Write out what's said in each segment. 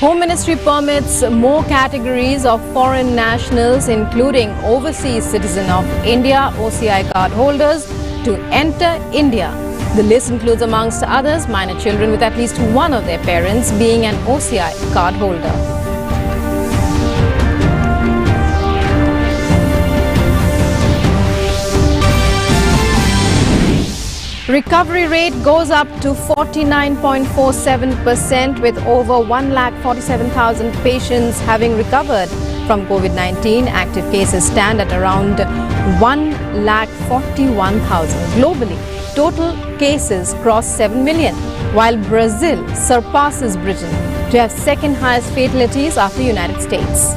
Home Ministry permits more categories of foreign nationals, including overseas citizen of India OCI card holders, to enter India. The list includes, amongst others, minor children with at least one of their parents being an OCI card holder. Recovery rate goes up to 49.47%, with over 1,47,000 patients having recovered from COVID-19. Active cases stand at around 1,41,000. Globally, total cases cross 7 million, while Brazil surpasses Britain to have second highest fatalities after United States.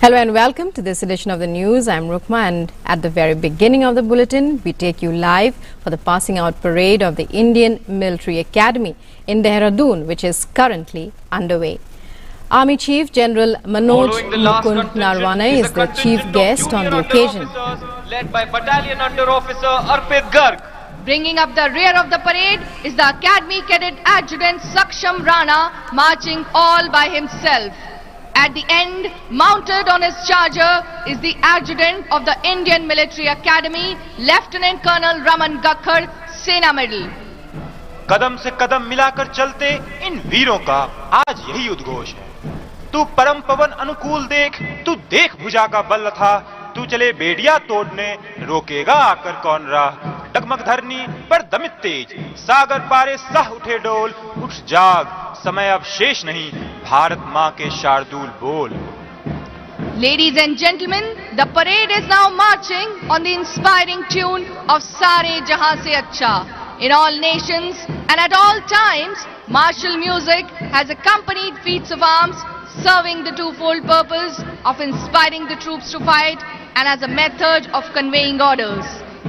Hello and welcome to this edition of the news. I'm Rukma, and at the very beginning of the bulletin, we take you live for the passing out parade of the Indian Military Academy in Dehradun, which is currently underway. Army Chief General Manoj Mukund Narwane is the chief guest on the occasion. Led by Battalion Under Officer Arpit Garg. Bringing up the rear of the parade is the Academy Cadet Adjutant Saksham Rana, marching all by himself. At the end, mounted on his charger, is the adjutant of the Indian Military Academy, Lieutenant Colonel Raman Gakhar, Sena Medal. कदम से कदम मिलाकर चलते इन वीरों का आज यही उद्घोष है। तू परम पवन अनुकूल देख, तू देख भुजा का बल था, तू चले बेड़िया तोड़ने, रोकेगा आकर कौन राह। डगमग धरनी पर दमित तेज, सागर पारे सह उठे डोल, उठ जाग, समय अब शेष नहीं, भारत माँ के शार्दूल बोल। Ladies and gentlemen, the parade is now marching on the inspiring tune of Sare Jahan Se Acha. In all nations and at all times, martial music has accompanied feats of arms, serving the twofold purpose of inspiring the troops to fight and as a method of conveying orders.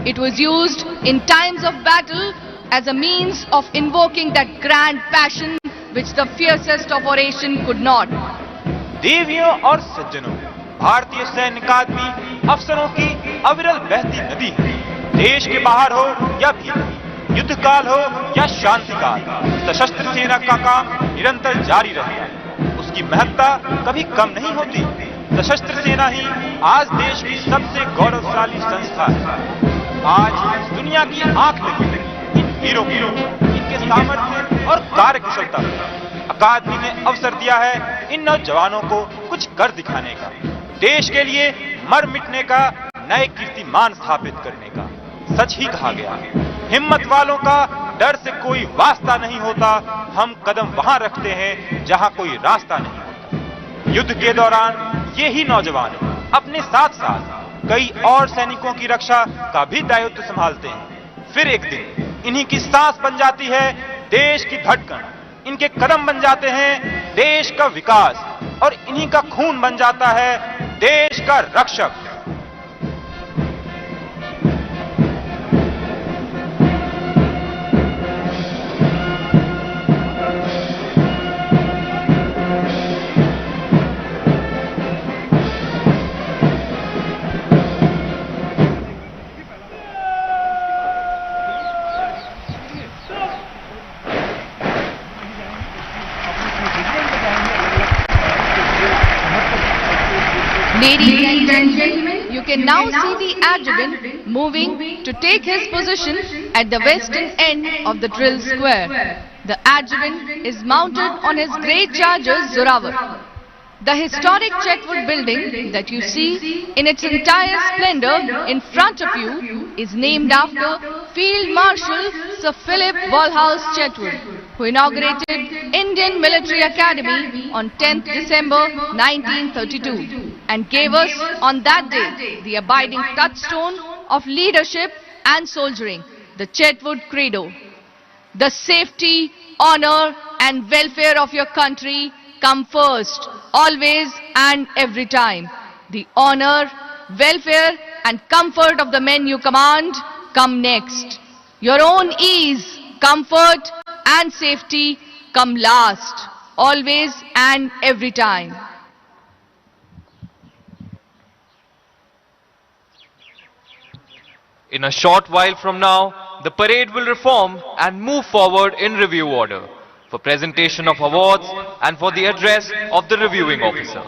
It was used in times of battle as a means of invoking that grand passion which the fiercest of oration could not. देवियों और सज्जनों, भारतीय सैन्य अकादमी अफसरों की अविरल बहती नदी है। देश के बाहर हो या भीतर, युद्ध काल हो या शांति काल, सशस्त्र सेना का काम निरंतर जारी रहेगा। उसकी महत्ता कभी कम नहीं होती। सशस्त्र सेना ही आज देश की सबसे गौरवशाली संस्था है। आज दुनिया की आंख लगी इन वीरों की, इनके सामर्थ्य और कार्य कुशलता। अकादमी ने अवसर दिया है इन नौजवानों को कुछ कर दिखाने का, देश के लिए मर मिटने का, नए कीर्तिमान स्थापित करने का। सच ही कहा गया है, हिम्मत वालों का डर से कोई वास्ता नहीं होता। हम कदम वहां रखते हैं जहां कोई रास्ता नहीं होता। युद्ध के दौरान ये ही नौजवान अपने साथ साथ कई और सैनिकों की रक्षा का भी दायित्व संभालते हैं। फिर एक दिन इन्हीं की सांस बन जाती है देश की धड़कन, इनके कदम बन जाते हैं देश का विकास, और इन्हीं का खून बन जाता है देश का रक्षक। Ladies and gentlemen, you can now see the adjutant moving to take his position at the western end of the drill square. The adjutant is mounted on his great charger Zorawar. The historic Chetwood building that you see in its entire splendor in front of you is named after Field Marshal Sir Philip Walhouse Chetwood, who inaugurated Indian Military Academy on 10th December 1932 and gave us on that day the abiding touchstone of leadership and soldiering, the Chetwood Credo. The safety, honor and welfare of your country come first, always and every time. The honor, welfare and comfort of the men you command come next. Your own ease, comfort and safety come last, always and every time. In a short while from now, the parade will reform and move forward in review order for presentation of awards and for the address of the reviewing officer.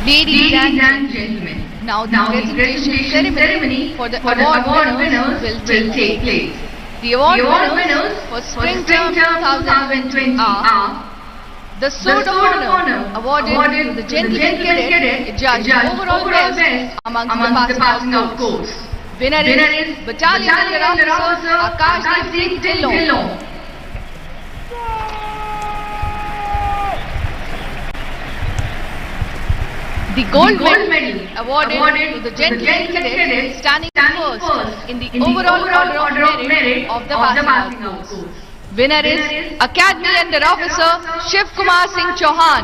Ladies and gentlemen, now the presentation ceremony for the award winners will take place. The award winners for Spring Term 2020 are the Sword of Honor awarded to the Gentleman Cadet, judged overall best amongst the passing out course. Winner is Battalion Under Officer Akashdeep Singh Dhillon. The gold medal awarded to the Gentleman Cadet standing first in the overall order of merit of the passing out course. Winner is Academy Under Officer Shiv Kumar Singh Chauhan.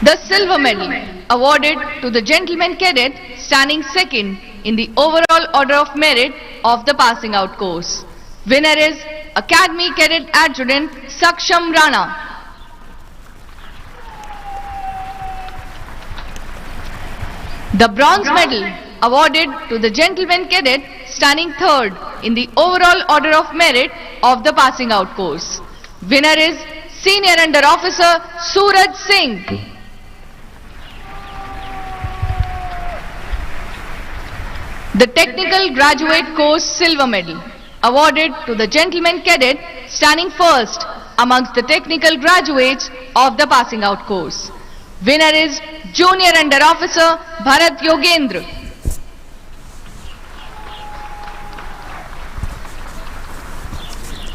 The silver medal awarded to the Gentleman Cadet standing second in the overall order of merit of the passing out course. Winner is Academy Cadet Adjutant Saksham Rana. The bronze medal awarded to the Gentleman Cadet standing third in the overall order of merit of the passing out course. Winner is Senior Under Officer Suraj Singh. The Technical Graduate Course Silver Medal awarded to the Gentleman Cadet standing first amongst the technical graduates of the passing out course. Winner is Junior Under Officer Bharat Yogendra.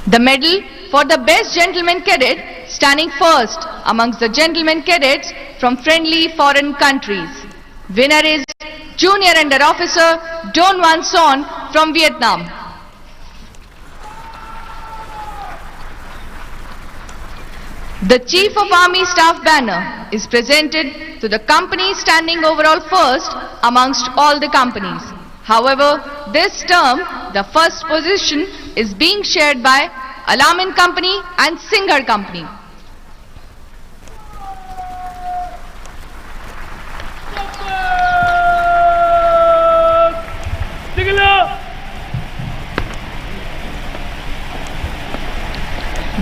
The medal for the best gentleman cadet standing first amongst the gentlemen cadets from friendly foreign countries. Winner is Junior Under Officer Don Van Son from Vietnam. The Chief of Army Staff banner is presented to the company standing overall first amongst all the companies. However, this term, the first position is being shared by Al-Amin Company and Singhar Company.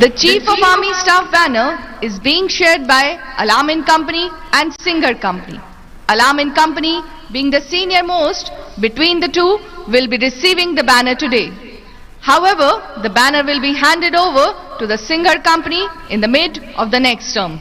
The Chief of Army Staff banner is being shared by Al-Amin Company and Singhar Company. Al-Amin Company, being the senior most between the two, will be receiving the banner today. However, the banner will be handed over to the Singhar Company in the mid of the next term.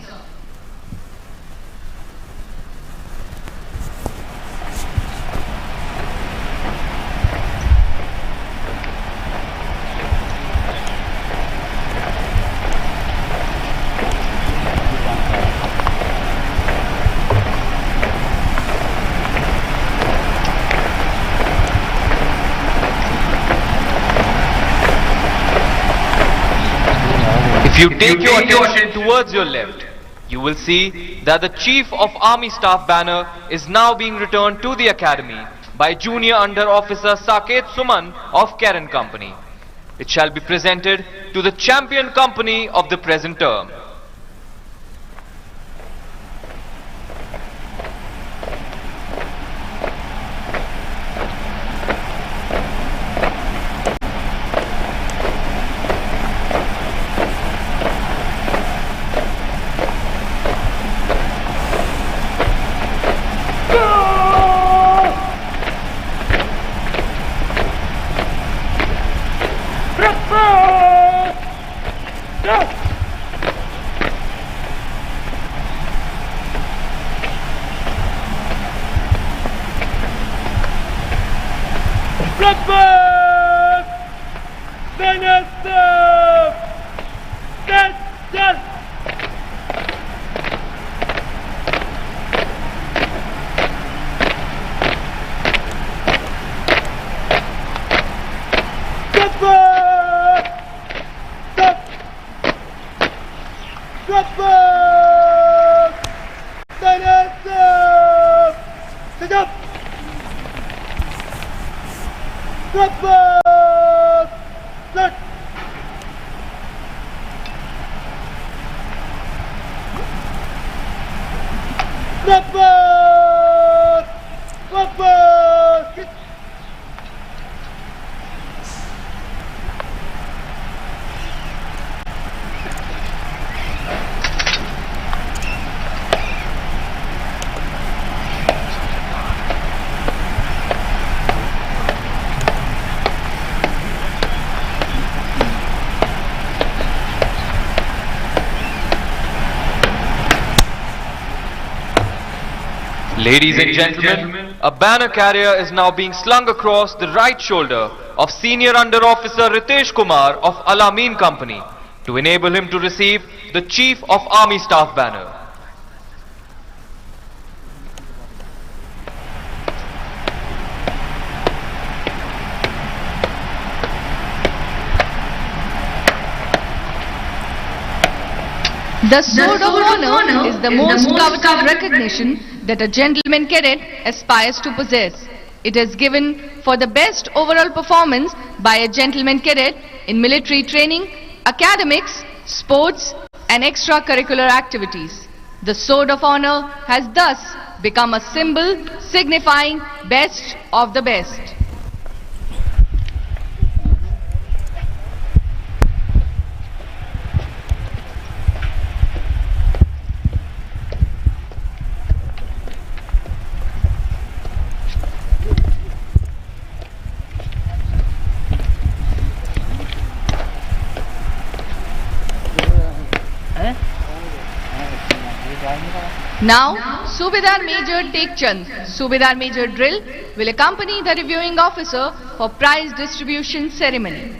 If you take your attention towards your left, you will see that the Chief of Army Staff banner is now being returned to the Academy by Junior Under Officer Saket Suman of Karen Company. It shall be presented to the champion company of the present term. Ladies and gentlemen, a banner carrier is now being slung across the right shoulder of Senior Under Officer Ritesh Kumar of Al-Amin Company to enable him to receive the Chief of Army Staff banner. The Sword of Honor is the most coveted recognition that a gentleman cadet aspires to possess. It is given for the best overall performance by a gentleman cadet in military training, academics, sports and extracurricular activities. The Sword of Honor has thus become a symbol signifying best of the best. Now, Subedar Major Tek Chand, Subedar Major Drill, will accompany the reviewing officer for prize distribution ceremony.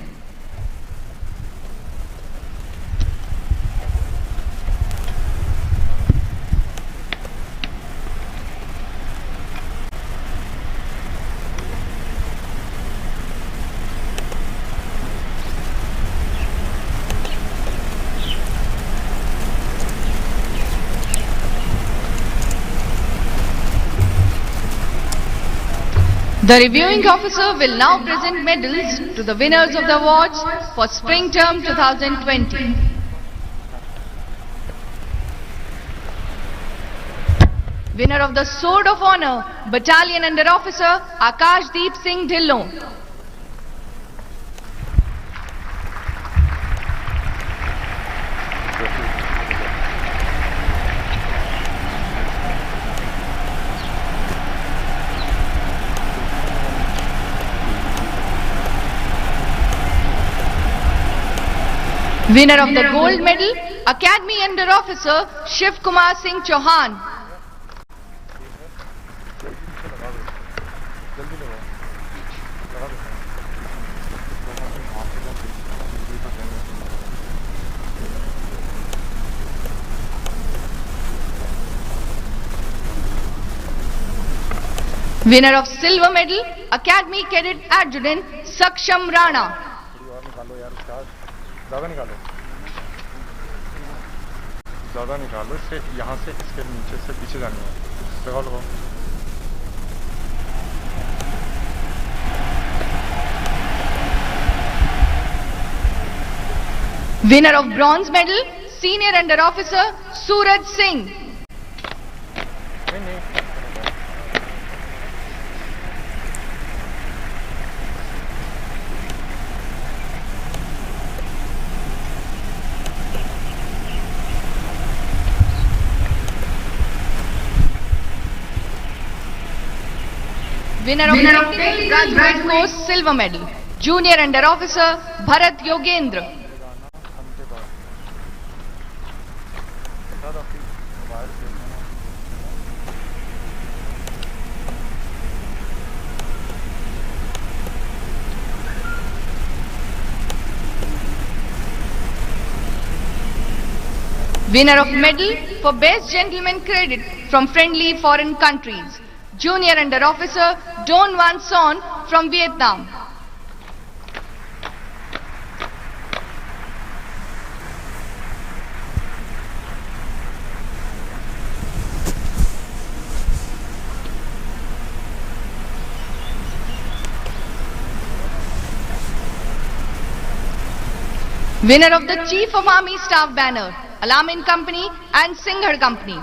The reviewing officer will now present medals to the winners of the awards for Spring Term 2020. Winner of the Sword of Honor, Battalion Under Officer Akashdeep Singh Dhillon. Winner of the Gold Medal, Academy Under Officer Shiv Kumar Singh Chauhan. Winner of Silver Medal, Academy Cadet Adjutant Saksham Rana. ज़्यादा निकालो इससे यहाँ से इसके नीचे से पीछे जानी है लगाओ Winner of Bronze Medal, Senior Under Officer Suraj Singh. Winner of Technical Graduate Course Silver Medal, Junior Under Officer Bharat Yogendra. Winner of Medal for Best Gentleman Credit from Friendly Foreign Countries, Junior Under Officer Don Van Son from Vietnam. Winner of the Chief of Army Staff banner, Alamin Company and Singhad Company.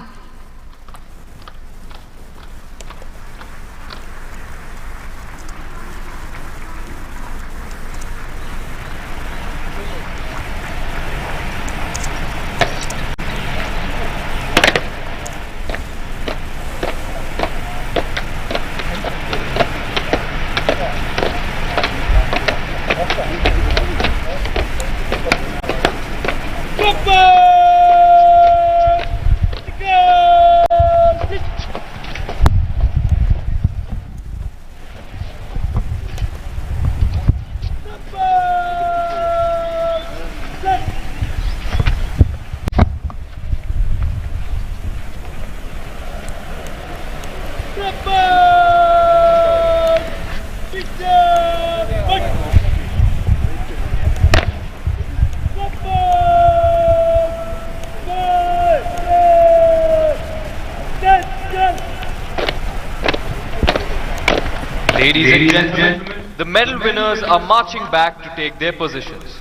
Ladies and gentlemen, the medal winners are marching back to take their positions.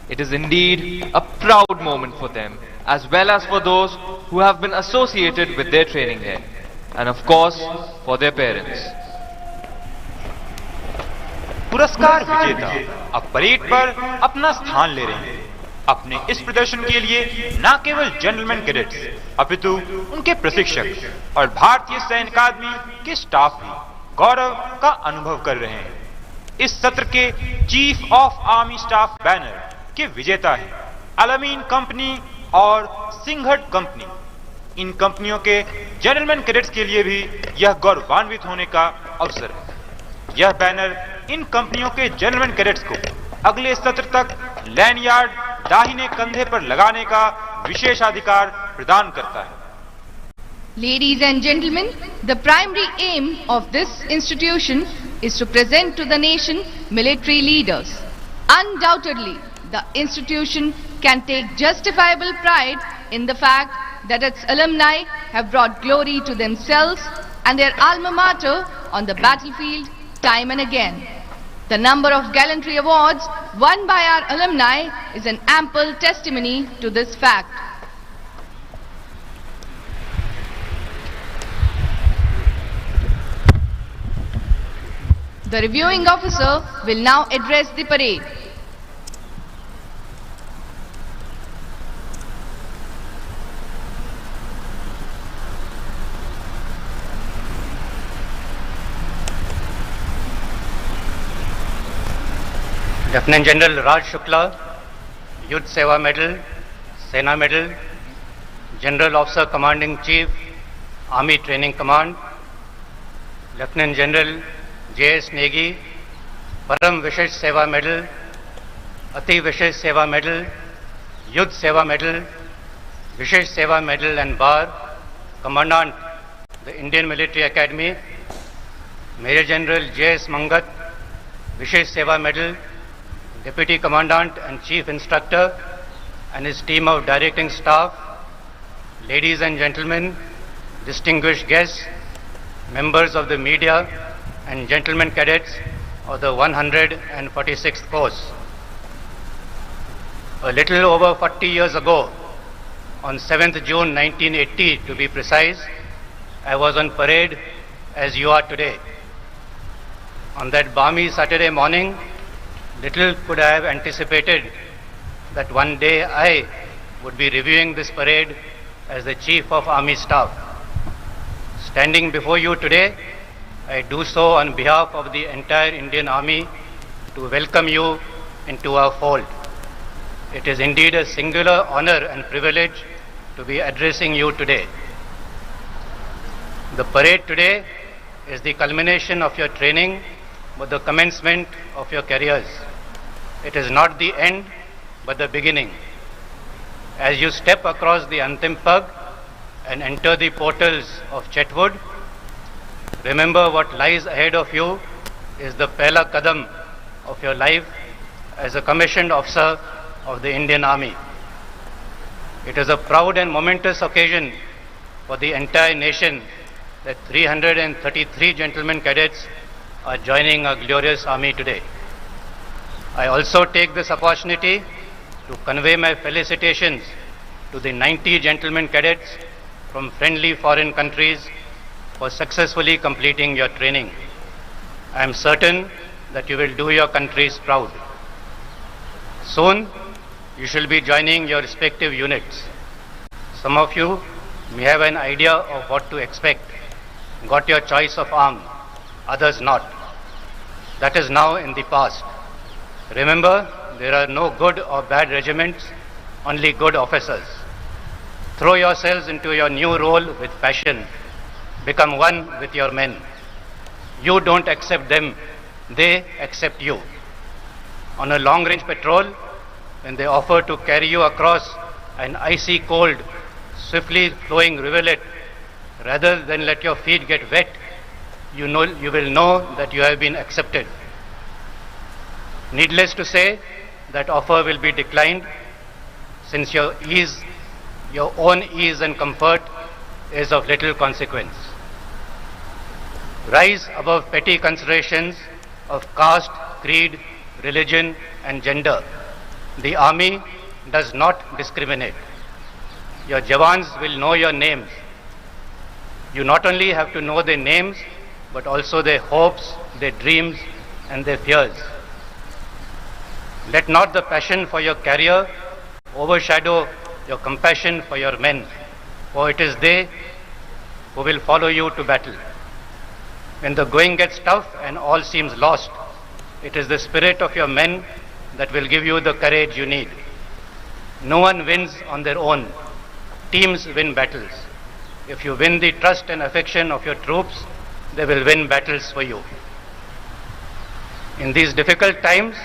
It is indeed a proud moment for them, as well as for those who have been associated with their training here, and of course, for their parents. पुरस्कार विजेता अब parade पर अपना स्थान ले रहे हैं। अपने इस प्रदर्शन के लिए न केवल जनरलमैन कैडेट्स अपितु उनके प्रशिक्षक और भारतीय सैन्य अकादमी के स्टाफ भी गौरव का अनुभव कर रहे हैं। इस सत्र के chief of army staff banner के विजेता हैं अलामीन कंपनी और सिंघड कंपनी। इन कंपनियों के जनरलमैन कैडेट्स के लिए भी यह गौरवान्वित होने का अवसर है। यह बैनर इन कंपनियों के जनरलमैन कैडेट्स को अगले सत्र तक लैंडयार्ड दाहिने कंधे पर लगाने का विशेषाधिकार प्रदान करता है। Ladies and gentlemen, the primary aim of this institution is to present to the nation military leaders. Undoubtedly, the institution can take justifiable pride in the fact that its alumni have brought glory to themselves and their alma mater on the battlefield time and again. The number of gallantry awards won by our alumni is an ample testimony to this fact. The reviewing officer will now address the parade. Lieutenant General Raj Shukla, Youth Seva Medal, Sena Medal, General Officer Commanding Chief, Army Training Command, Lieutenant General J.S. Negi, Param Vishesh Seva Medal, Ati Vishesh Seva Medal, Youth Seva Medal, Vishesh Seva Medal and Bar, Commandant, the Indian Military Academy, Major General J.S. Mangat, Vishesh Seva Medal, Deputy Commandant and Chief Instructor and his team of directing staff, ladies and gentlemen, distinguished guests, members of the media and gentlemen cadets of the 146th course. A little over 40 years ago, on 7th June 1980 to be precise, I was on parade as you are today. On that balmy Saturday morning, little could I have anticipated that one day I would be reviewing this parade as the Chief of Army Staff. Standing before you today, I do so on behalf of the entire Indian Army to welcome you into our fold. It is indeed a singular honor and privilege to be addressing you today. The parade today is the culmination of your training, but the commencement of your careers. It is not the end, but the beginning. As you step across the Antim Pag and enter the portals of Chetwood, remember what lies ahead of you is the Pehla Kadam of your life as a commissioned officer of the Indian Army. It is a proud and momentous occasion for the entire nation that 333 gentlemen cadets are joining our glorious army today. I also take this opportunity to convey my felicitations to the 90 gentlemen cadets from friendly foreign countries for successfully completing your training. I am certain that you will do your countries proud. Soon, you shall be joining your respective units. Some of you may have an idea of what to expect, got your choice of arm, others not. That is now in the past. Remember, there are no good or bad regiments, only good officers. Throw yourselves into your new role with passion. Become one with your men. You don't accept them, they accept you. On a long-range patrol, when they offer to carry you across an icy cold, swiftly flowing rivulet, rather than let your feet get wet, you will know that you have been accepted. Needless to say, that offer will be declined, since your own ease and comfort is of little consequence. Rise above petty considerations of caste, creed, religion and gender. The army does not discriminate. Your Jawans will know your names. You not only have to know their names, but also their hopes, their dreams and their fears. Let not the passion for your career overshadow your compassion for your men, for it is they who will follow you to battle. When the going gets tough and all seems lost, it is the spirit of your men that will give you the courage you need. No one wins on their own. Teams win battles. If you win the trust and affection of your troops, they will win battles for you. In these difficult times,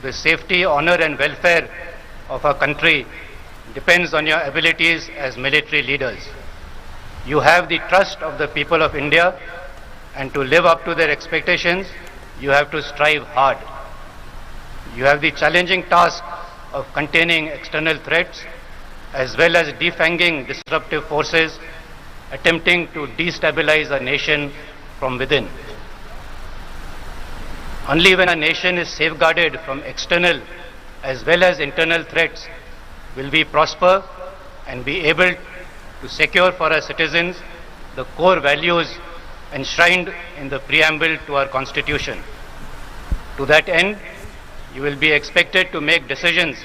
the safety, honor and welfare of our country depends on your abilities as military leaders. You have the trust of the people of India, and to live up to their expectations, you have to strive hard. You have the challenging task of containing external threats as well as defanging disruptive forces attempting to destabilize a nation from within. Only when a nation is safeguarded from external as well as internal threats will we prosper and be able to secure for our citizens the core values enshrined in the preamble to our Constitution. To that end, you will be expected to make decisions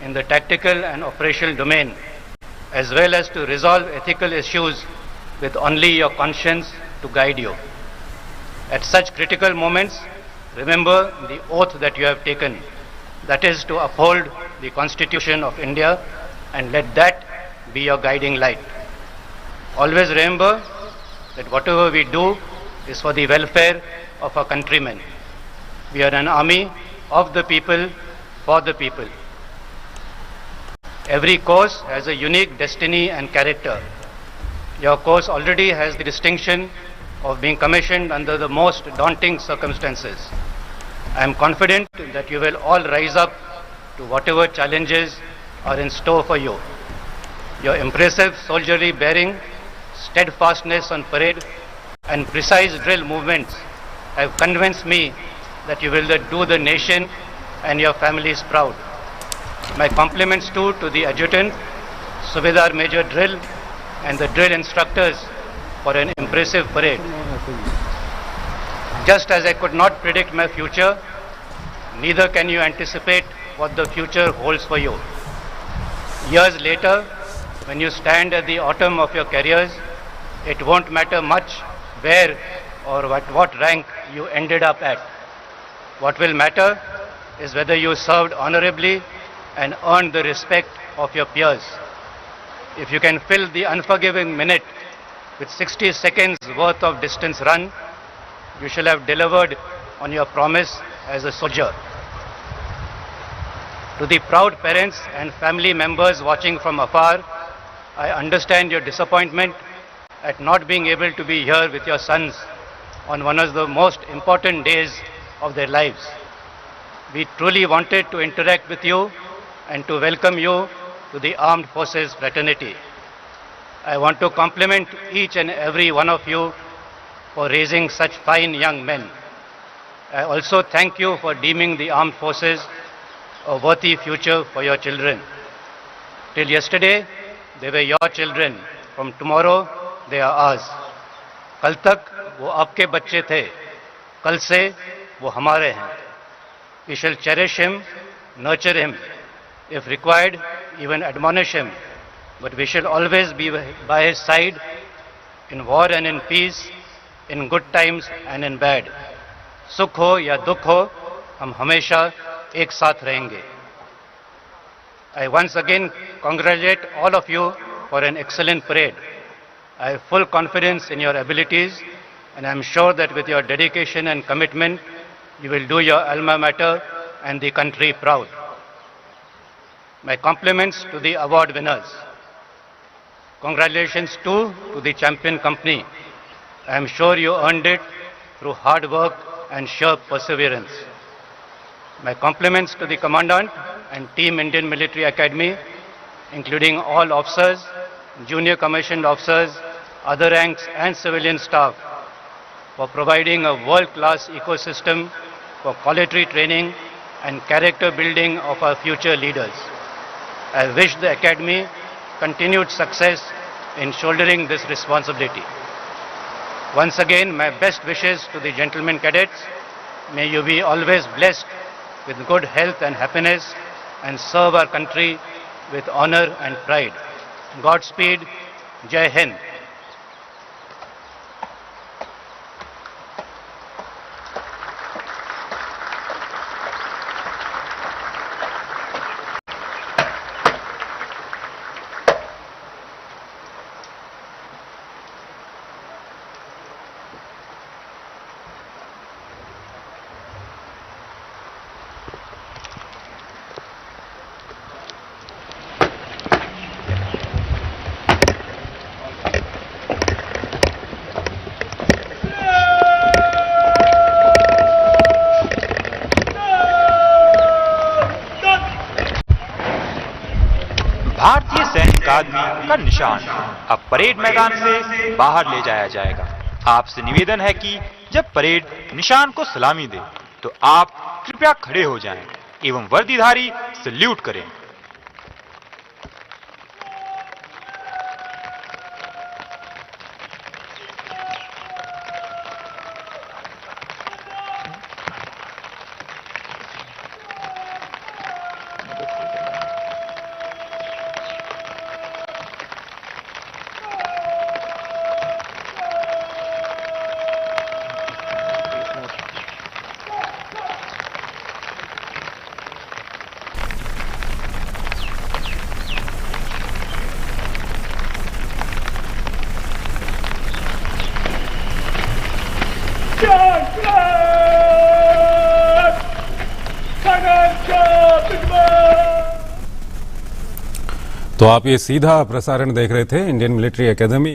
in the tactical and operational domain, as well as to resolve ethical issues with only your conscience to guide you. At such critical moments, remember the oath that you have taken, that is to uphold the Constitution of India, and let that be your guiding light. Always remember that whatever we do is for the welfare of our countrymen. We are an army of the people, for the people. Every course has a unique destiny and character. Your course already has the distinction of being commissioned under the most daunting circumstances. I am confident that you will all rise up to whatever challenges are in store for you. Your impressive soldierly bearing, steadfastness on parade, and precise drill movements have convinced me that you will do the nation and your families proud. My compliments too to the adjutant, Subedar Major Drill, and the drill instructors for an impressive parade. Just as I could not predict my future, neither can you anticipate what the future holds for you. Years later, when you stand at the autumn of your careers, it won't matter much where or what rank you ended up at. What will matter is whether you served honorably and earned the respect of your peers. If you can fill the unforgiving minute with 60 seconds worth of distance run, you shall have delivered on your promise as a soldier. To the proud parents and family members watching from afar, I understand your disappointment at not being able to be here with your sons on one of the most important days of their lives. We truly wanted to interact with you and to welcome you to the Armed Forces fraternity. I want to compliment each and every one of you for raising such fine young men. I also thank you for deeming the Armed Forces a worthy future for your children. Till yesterday, they were your children. From tomorrow, they are ours. कल तक वो आपके बच्चे थे, कल से वो हमारे हैं. We shall cherish him, nurture him, if required, even admonish him, but we shall always be by his side in war and in peace, in good times and in bad. सुख हो या दुख हो, हम हमेशा एक साथ रहेंगे. I once again congratulate all of you for an excellent parade. I have full confidence in your abilities, and I am sure that with your dedication and commitment, you will do your alma mater and the country proud. My compliments to the award winners. Congratulations too to the champion company. I am sure you earned it through hard work and sheer perseverance. My compliments to the Commandant and Team Indian Military Academy, including all officers, junior commissioned officers, other ranks and civilian staff, for providing a world-class ecosystem for quality training and character building of our future leaders. I wish the Academy continued success in shouldering this responsibility. Once again, my best wishes to the gentlemen cadets. May you be always blessed with good health and happiness and serve our country with honor and pride. Godspeed. Jai Hind. भारतीय सैन्य अकादमी का निशान अब parade मैदान से बाहर ले जाया जाएगा. आपसे निवेदन है कि जब परेड निशान को सलामी दे तो आप कृपया खड़े हो जाएं एवं वर्दीधारी सल्यूट करें। तो आप ये सीधा प्रसारण देख रहे थे इंडियन मिलिट्री एकेडमी।